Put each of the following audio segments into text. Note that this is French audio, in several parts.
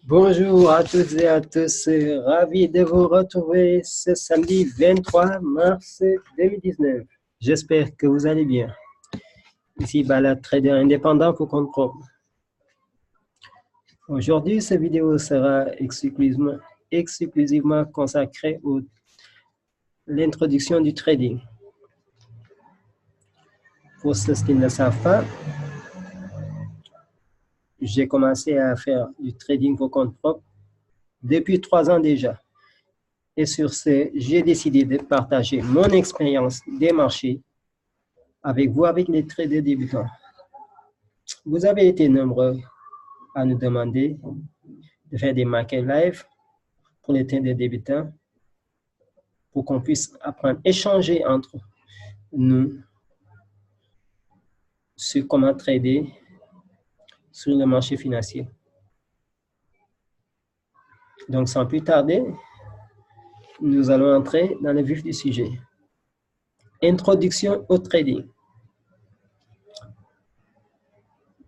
Bonjour à toutes et à tous, ravi de vous retrouver ce samedi 23 mars 2019. J'espère que vous allez bien. Ici Bala, trader indépendant pour compte propre. Aujourd'hui, cette vidéo sera exclusivement consacrée à l'introduction du trading. Pour ceux qui ne le savent pas, j'ai commencé à faire du trading pour compte propre depuis 3 ans déjà. Et sur ce, j'ai décidé de partager mon expérience des marchés avec vous, avec les traders débutants. Vous avez été nombreux à nous demander de faire des market live pour les traders débutants pour qu'on puisse apprendre, échanger entre nous sur comment trader sur le marché financier. Donc, sans plus tarder, nous allons entrer dans le vif du sujet. Introduction au trading.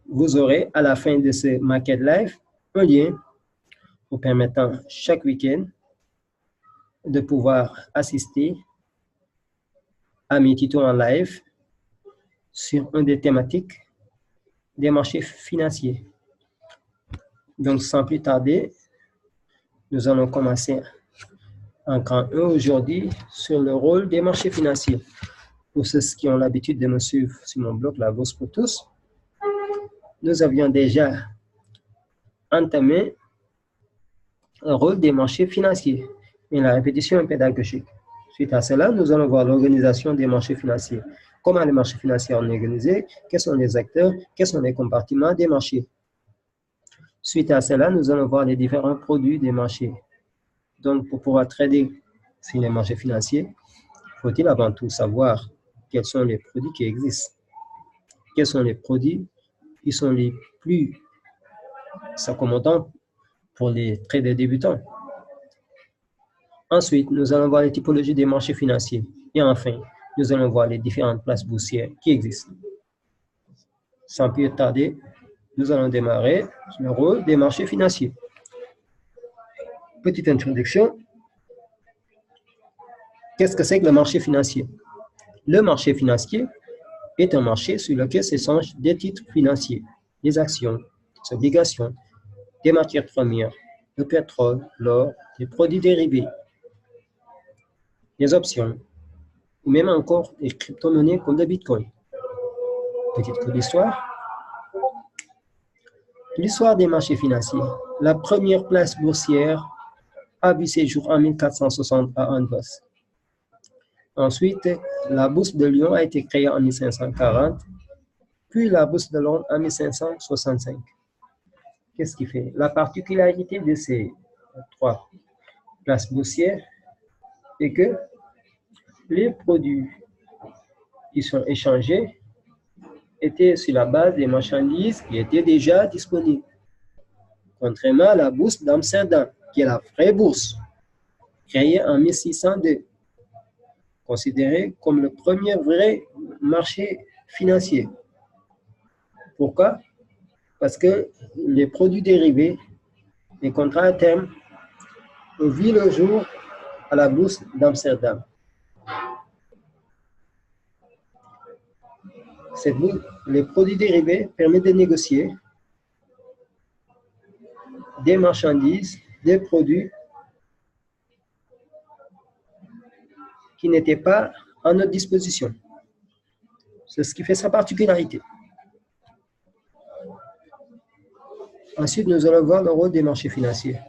Vous aurez à la fin de ce market live un lien vous permettant chaque week-end de pouvoir assister à mes tutos en live sur une des thématiques des marchés financiers. Donc, sans plus tarder, nous allons commencer en camp 1 aujourd'hui sur le rôle des marchés financiers. Pour ceux qui ont l'habitude de me suivre sur mon blog La Bourse pour tous, nous avions déjà entamé le rôle des marchés financiers et la répétition est pédagogique. Suite à cela, nous allons voir l'organisation des marchés financiers. Comment les marchés financiers sont organisés, quels sont les acteurs, quels sont les compartiments des marchés. Suite à cela, nous allons voir les différents produits des marchés. Donc, pour pouvoir trader sur les marchés financiers, faut-il avant tout savoir quels sont les produits qui existent. Quels sont les produits qui sont les plus accommodants pour les traders débutants. Ensuite, nous allons voir les typologies des marchés financiers. Et enfin, nous allons voir les différentes places boursières qui existent. Sans plus tarder, nous allons démarrer sur le rôle des marchés financiers. Petite introduction. Qu'est-ce que c'est que le marché financier? Le marché financier est un marché sur lequel s'échangent des titres financiers, des actions, des obligations, des matières premières, le pétrole, l'or, des produits dérivés, des options, ou même encore des crypto-monnaies comme le Bitcoin. Petite cours d'histoire. L'histoire des marchés financiers. La première place boursière a vu ses jours en 1460 à Anvers. Ensuite, la bourse de Lyon a été créée en 1540, puis la bourse de Londres en 1565. Qu'est-ce qui fait? La particularité de ces 3 places boursières est que les produits qui sont échangés étaient sur la base des marchandises qui étaient déjà disponibles. Contrairement à la bourse d'Amsterdam, qui est la vraie bourse, créée en 1602, considérée comme le premier vrai marché financier. Pourquoi? Parce que les produits dérivés, les contrats à terme, ont vu le jour à la bourse d'Amsterdam. Les produits dérivés permettent de négocier des marchandises, des produits qui n'étaient pas à notre disposition. C'est ce qui fait sa particularité. Ensuite, nous allons voir le rôle des marchés financiers.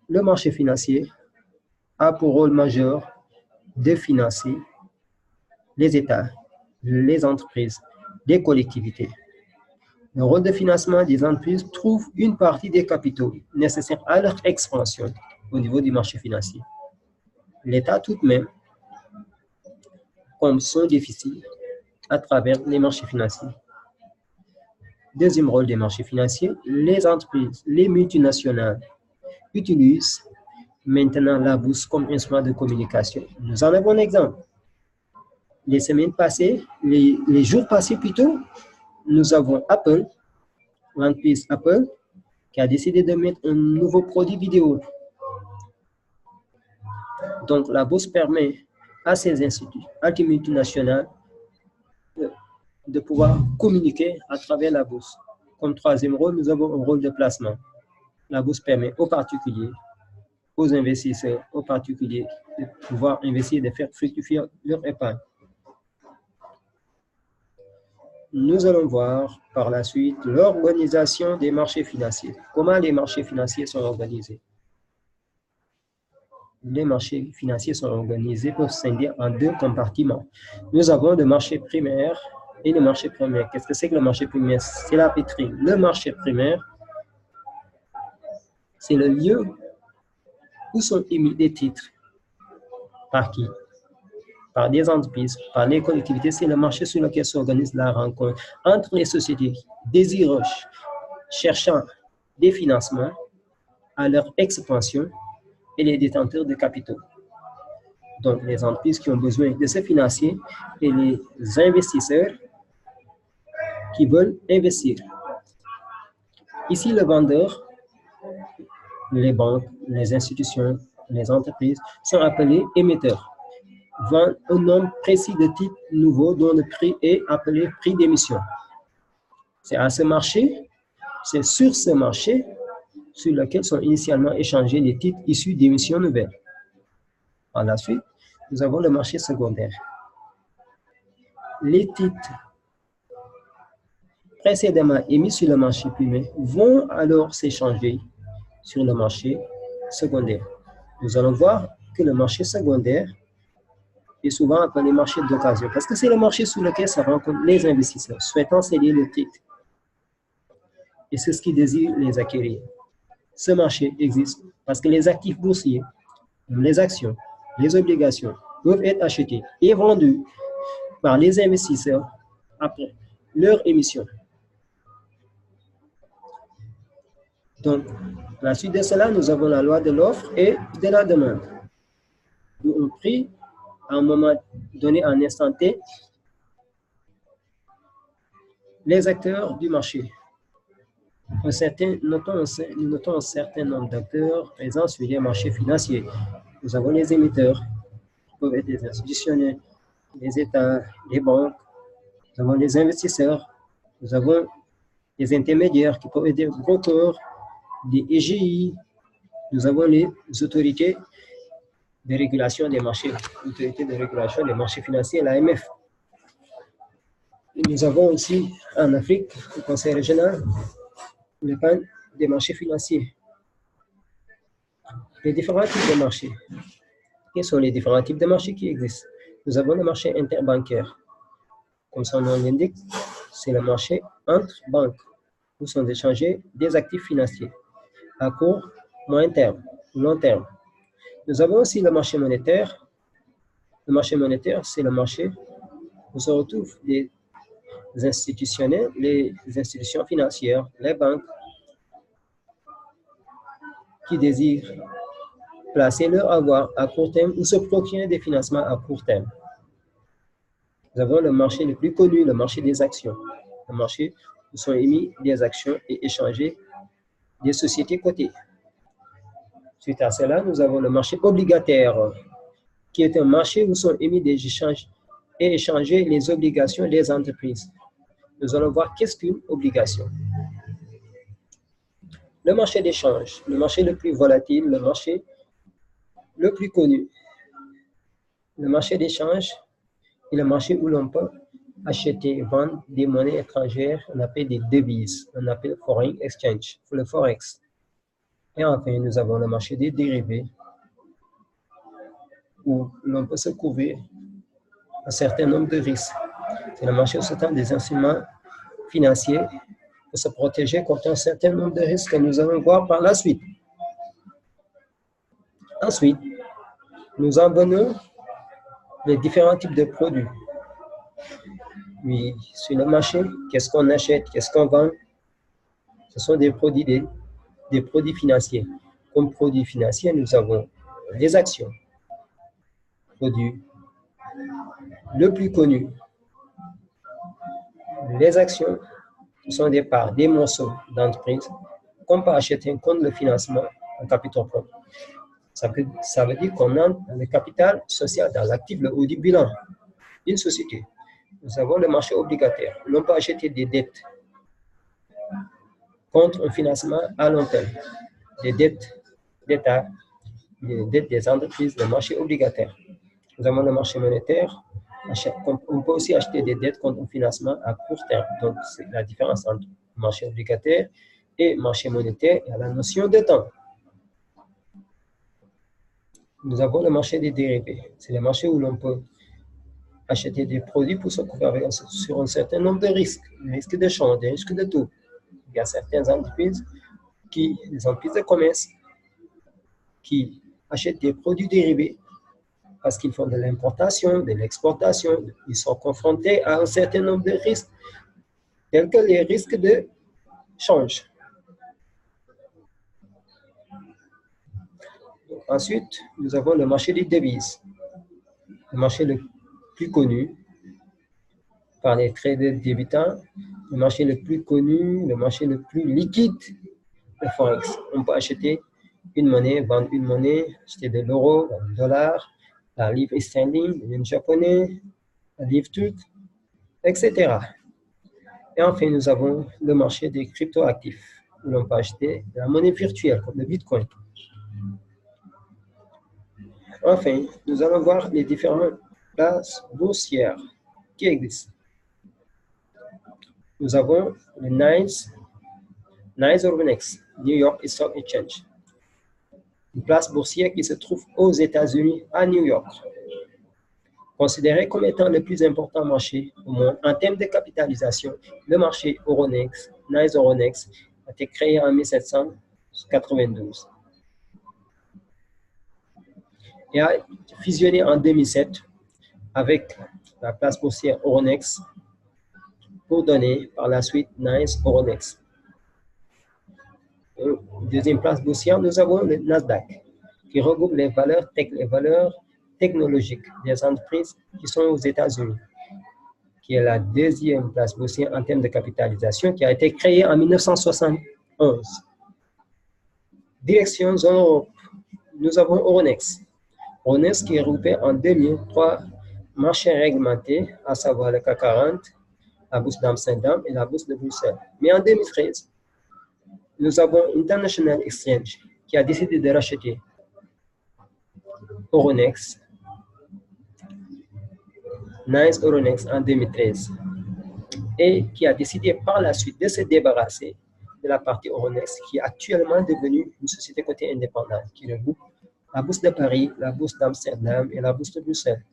Le marché financier a pour rôle majeur de financer les États, les entreprises, les collectivités. Le rôle de financement des entreprises trouve une partie des capitaux nécessaires à leur expansion au niveau du marché financier. L'État tout de même comble son déficit à travers les marchés financiers. Deuxième rôle des marchés financiers, les entreprises, les multinationales utilisent maintenant la bourse comme instrument de communication. Nous en avons un exemple. Les semaines passées, les jours passés plutôt, nous avons Apple, l'entreprise Apple, qui a décidé de mettre un nouveau produit vidéo. Donc, la bourse permet à ces instituts multinationales de pouvoir communiquer à travers la bourse. Comme troisième rôle, nous avons un rôle de placement. La bourse permet aux particuliers, aux investisseurs, aux particuliers de pouvoir investir, de faire fructifier leur épargne. Nous allons voir par la suite l'organisation des marchés financiers. Comment les marchés financiers sont organisés? Les marchés financiers sont organisés pour scinder en deux compartiments. Nous avons le marché primaire et le marché primaire. Qu'est-ce que c'est que le marché primaire? C'est la vitrine. Le marché primaire, c'est le lieu où sont émis des titres. Par qui? Par des entreprises, par les collectivités. C'est le marché sur lequel s'organise la rencontre entre les sociétés désireuses, cherchant des financements à leur expansion et les détenteurs de capitaux. Donc, les entreprises qui ont besoin de se financer et les investisseurs qui veulent investir. Ici, le vendeur, les banques, les institutions, les entreprises sont appelés émetteurs. Vendent un nombre précis de titres nouveaux dont le prix est appelé prix d'émission. C'est à ce marché, c'est sur ce marché sur lequel sont initialement échangés les titres issus d'émissions nouvelles. Par la suite, nous avons le marché secondaire. Les titres précédemment émis sur le marché primaire vont alors s'échanger sur le marché secondaire. Nous allons voir que le marché secondaire est souvent appelé marché d'occasion parce que c'est le marché sur lequel se rencontrent les investisseurs souhaitant céder le titre et ceux qui désirent les acquérir. Ce marché existe parce que les actifs boursiers, les actions, les obligations peuvent être achetés et vendus par les investisseurs après leur émission. Donc, à la suite de cela, nous avons la loi de l'offre et de la demande. Où un prix, à un moment donné, en instant T, les acteurs du marché. Nous notons un certain nombre d'acteurs présents sur les marchés financiers. Nous avons les émetteurs, qui peuvent être des institutionnels, les États, les banques. Nous avons les investisseurs. Nous avons les intermédiaires qui peuvent être des brokers, des EGI. Nous avons les autorités de régulation des marchés, l'autorité de régulation des marchés financiers, l'AMF. Nous avons aussi en Afrique le Conseil régional, le pan des marchés financiers. Les différents types de marchés. Quels sont les différents types de marchés qui existent? Nous avons le marché interbancaire. Comme son nom l'indique, c'est le marché entre banques où sont échangés des actifs financiers à court, moyen terme, long terme. Nous avons aussi le marché monétaire. Le marché monétaire, c'est le marché où se retrouvent les institutionnels, les institutions financières, les banques qui désirent placer leur avoir à court terme ou se procurer des financements à court terme. Nous avons le marché le plus connu, le marché des actions. Le marché où sont émis des actions et échangées des sociétés cotées. Suite à cela, nous avons le marché obligataire, qui est un marché où sont émis des échanges et échangées les obligations des entreprises. Nous allons voir qu'est-ce qu'une obligation. Le marché d'échange, le marché le plus volatile, le marché le plus connu. Le marché d'échange est le marché où l'on peut acheter et vendre des monnaies étrangères, on appelle des devises, on appelle foreign exchange, le forex. Et enfin, nous avons le marché des dérivés, où l'on peut se couvrir un certain nombre de risques. C'est le marché où se trouvent des instruments financiers pour se protéger contre un certain nombre de risques que nous allons voir par la suite. Ensuite, nous en venons les différents types de produits. Oui, sur le marché, qu'est-ce qu'on achète, qu'est-ce qu'on vend? Ce sont des produits financiers. Comme produits financiers, nous avons les actions. Produit le plus connu. Les actions, ce sont des parts, des morceaux d'entreprise qu'on peut acheter un compte de financement en capitaux propres. Ça veut dire qu'on entre dans le capital social, dans l'actif, le haut du bilan d'une société. Nous avons le marché obligataire. L'on peut acheter des dettes contre un financement à long terme, des dettes d'État, des dettes des entreprises, le marché obligataire. Nous avons le marché monétaire. On peut aussi acheter des dettes contre un financement à court terme. Donc, c'est la différence entre marché obligataire et marché monétaire et la notion de temps. Nous avons le marché des dérivés. C'est le marché où l'on peut acheter des produits pour se couvrir sur un certain nombre de risques. Des risques de change, des risques de taux. Il y a certaines entreprises des entreprises de commerce qui achètent des produits dérivés parce qu'ils font de l'importation, de l'exportation. Ils sont confrontés à un certain nombre de risques, tels que les risques de change. Ensuite, nous avons le marché des devises, le marché le plus connu par les traders débutants, le marché le plus connu, le marché le plus liquide, le Forex. On peut acheter une monnaie, vendre une monnaie, acheter de l'euro, du dollar, la livre sterling, le yen japonais, la livre turque, etc. Et enfin, nous avons le marché des cryptoactifs, où l'on peut acheter de la monnaie virtuelle, comme le Bitcoin. Enfin, nous allons voir les différentes places boursières qui existent. Nous avons le NYSE Euronext, New York Stock Exchange, une place boursière qui se trouve aux États-Unis, à New York. Considéré comme étant le plus important marché au monde en termes de capitalisation, le marché Euronext, NYSE Euronext, a été créé en 1792 et a fusionné en 2007 avec la place boursière Euronext pour donner par la suite NYSE Euronext. Deuxième place boursière, nous avons le Nasdaq, qui regroupe les valeurs technologiques des entreprises qui sont aux États-Unis, qui est la deuxième place boursière en termes de capitalisation, qui a été créée en 1971. Direction zone Europe, nous avons Euronext. Euronext qui est regroupé en 2003 marchés réglementés, à savoir le CAC 40, la bourse d'Amsterdam et la bourse de Bruxelles. Mais en 2013, nous avons International Exchange qui a décidé de racheter Euronext, NYSE Euronext en 2013, et qui a décidé par la suite de se débarrasser de la partie Euronext qui est actuellement devenue une société cotée indépendante qui regroupe la bourse de Paris, la bourse d'Amsterdam et la bourse de Bruxelles.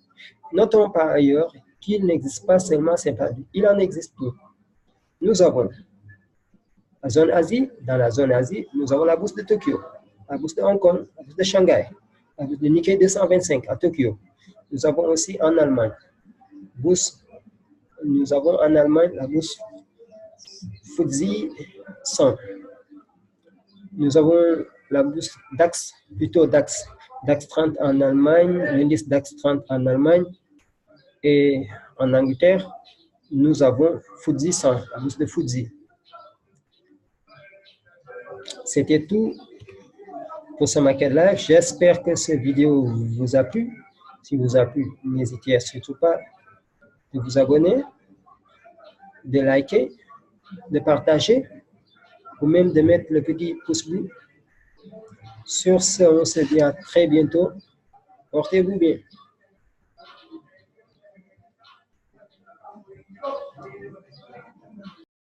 Notons par ailleurs qu'il n'existe pas seulement ces produits, il en existe plus. Nous avons la zone Asie. Dans la zone Asie, nous avons la bourse de Tokyo, la bourse de Hong Kong, la bourse de Shanghai, la bourse de Nikkei 225 à Tokyo. Nous avons aussi en Allemagne, nous avons en Allemagne la bourse FTSE 100. Nous avons la bourse DAX, plutôt DAX 30 en Allemagne, l'indice DAX 30 en Allemagne, et en Angleterre, nous avons FTSE 100, la bourse de FTSE. C'était tout pour ce Market Live. J'espère que cette vidéo vous a plu. Si vous a plu, n'hésitez surtout pas de vous abonner, de liker, de partager ou même de mettre le petit pouce bleu. Sur ce, on se dit à très bientôt. Portez-vous bien.